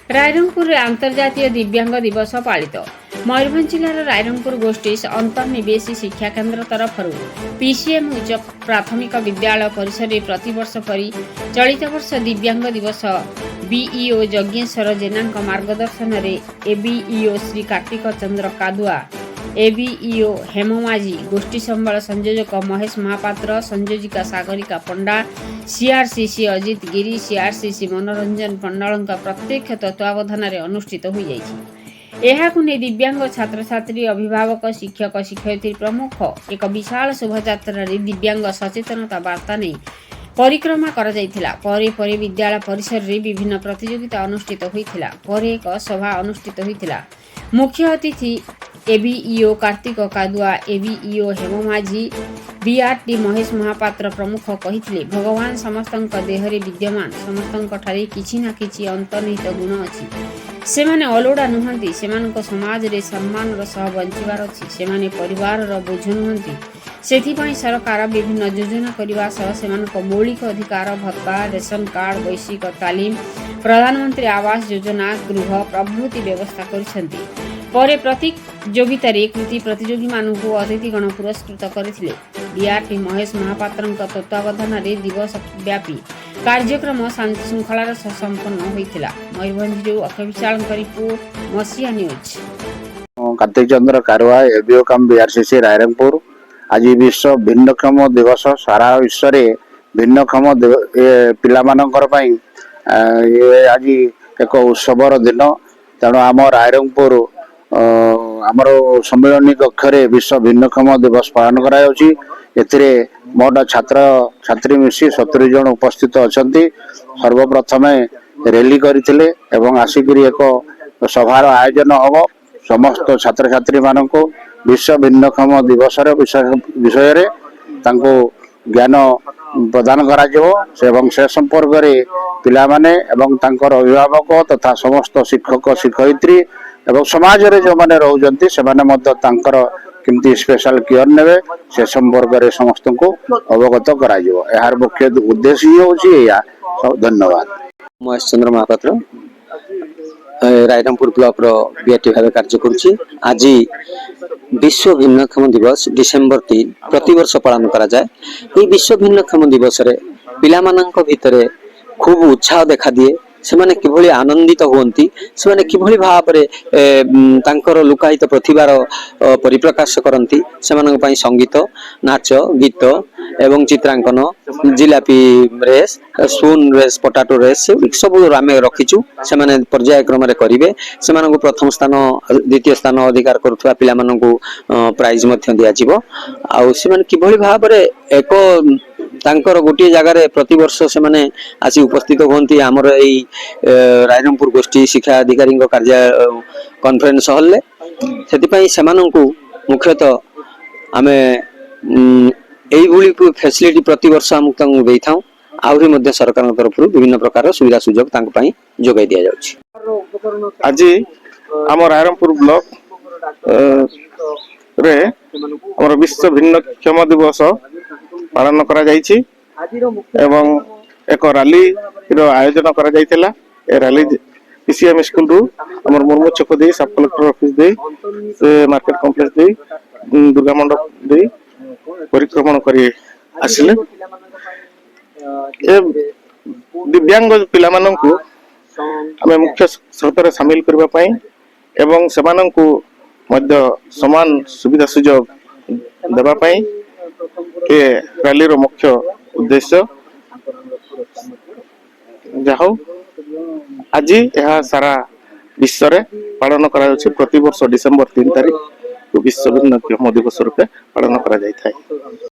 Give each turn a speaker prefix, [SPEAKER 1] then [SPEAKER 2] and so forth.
[SPEAKER 1] रायरंगपुर अंतर्जातीय दिव्यांग दिवस पालित मयूरभंज जिलार रायरंगपुर गोष्ठी अंतर्निवेशी शिक्षा केन्द्र तरफ पीसीएम उच्च प्राथमिक विद्यालय परिसर में प्रतिवर्ष परी चलित वर्ष दिव्यांग दिवस बीईओ यज्ञेश्वर जेना मार्गदर्शन में एबीईओ श्री कार्तिक चंद्र कादुआ एबीईओ हेममाझी गोष्ठी संबल संयोजक महेश महापात्र संयोजिका सागरिका पंडा सीआरसीसी अजित गिरी सीआरसीसी मनोरंजन पंडाल प्रत्यक्ष तत्वावधान अनुष्ठित हो नहीं दिव्यांग छात्र छात्री अभिभावक शिक्षक शिक्षयित्री प्रमुख एक विशाल शोभायात्रा दिव्यांग सचेतनता वार्ता नहीं परिक्रमा कर विद्यालय परिसर में विभिन्न प्रतियोगिता अनुष्ठित होता एक सभा अनुष्ठित होता। मुख्य अतिथि ABEO Kartik Kadua ABEO Hema Majhi BRT Mahesh Mahapatra प्रमुख कही भगवान समस्त देहरे विद्यमान समस्त किछि ना किछि अंतर्निहित गुण अच्छी सेमाने अलोड़ा नुहंती सेमानक समाज रे सम्मान सह बंचिबार अछि सेमाने परिवार रो बोझ नुहंती सेथिपाई सरकार विभिन्न योजना करने सह सेमानक मौलिक अधिकार भत्ता रेशन कार्ड वैश्विक तालीम प्रधानमंत्री आवास योजना गृह प्रभृति व्यवस्था करिसेंती। परे प्रतियोगिता कृति प्रतियोगी मानू अतिथिगण पुरस्कृत करथिले। बीआरटी महेश महापात्र तत्वावधान दिवस व्यापी कार्यक्रम शांति श्रृंखलार संपन्न होइतिला। मयूरभंज अक्षय विशाल रिपोर्ट मसीहा न्यूज।
[SPEAKER 2] कार्तिक चंद्र कारुआ एबीओ कम बीआरसीसी रायरंगपुर आज विश्व भिन्नक्षम दिवस सारा विश्व रे भिन्नक्षम पिला मानकर पई आज एक उत्सवर दिन तेणु आम रायरंगपुर आमर सम्मिलनी कक्ष विश्व भिन्नक्षम दिवस पालन करा मोट छात्र छात्री मिसी 70 जन उपस्थित अच्छा सर्वप्रथम रैली करते आसिक एक सभार आयोजन हम समस्त छात्र छात्री मान विश्व भिन्नक्षम दिवस विषय ज्ञान प्रदान करा से संपर्क में पिला माने एवं तांकर अभिभावक तथा समस्त शिक्षक शिक्षयित्री एवं समाज रे जो माने रहउजंती से माने मध्य तांकर किमती स्पेशल केयर नेबे से संपर्क में समस्त को अवगत करा जिवो। यार मुख्य उद्देश्य ही होची या। धन्यवाद।
[SPEAKER 3] महेश चंद्र महापात्र रायरंगपुर ब्लॉक रो बीआरटी भाव कार्य करुछि। आज विश्व भिन्नक्षम दिवस डिसेम्बर 3 प्रतिवर्ष पालन करा जाए। ये विश्व भिन्नक्षम दिवस रे पिला मानक भितरे खूब उत्साह देखा दिए सेमाने किभली आनंदित होती सेमाने किभली भाव में तांकर लुकायित प्रतिभार परिप्रकाश करती सेमानक पई संगीत नाच गीत एवं चित्रांकन jilapi race spoon race potato race सब आम रखीचु सेमाने पर्याय क्रम रे करिवे सेमानक प्रथम स्थान द्वितीय स्थान अधिकार करुवा पिला मानकु प्राइज मध्य दिया जिवो। आ सेमाने किभली भाव में एक तांकर गोटे जगार प्रतिवर्ष से माने आसी उपस्थित होती आमर यही रायरंगपुर गोष्ठी शिक्षा अधिकारी कार्य कॉन्फ्रेंस हॉल से मुख्यतः आम यही फैसिलिटी प्रतिवर्ष आमको दे था आहरी सरकार तरफ विभिन्न प्रकार सुविधा सुजोग जोगाई दि जाउछि।
[SPEAKER 4] आज आम रायरंगपुर ब्लॉक रे आमर विश्व भिन्नक्षम दिवस पालन करा जायछि एवं एक रैली रो आयोजन करा जायतिला। ए रैली पीसीएम स्कूल रु हमर मुर्मू चौक दे सब कलेक्टर ऑफिस दे से मार्केट कॉम्प्लेक्स दे दुर्गा मंडप दे परिक्रमण करी आसिले। ए दिव्यांग पिला माननकु हमें मुख्य स्रोत शामिल करबा पई एवं सेमाननकु मध्य समान सुविधा सुजोग देबा पई के रैली रो मुख्य उद्देश्य जाहो आज यह सारा विश्व रे पालन करा जाउछि। प्रति वर्ष डिसेम्बर 3 तारिख विश्व भिन्नक्षम दिवस रूपे पालन करा जाय थाय।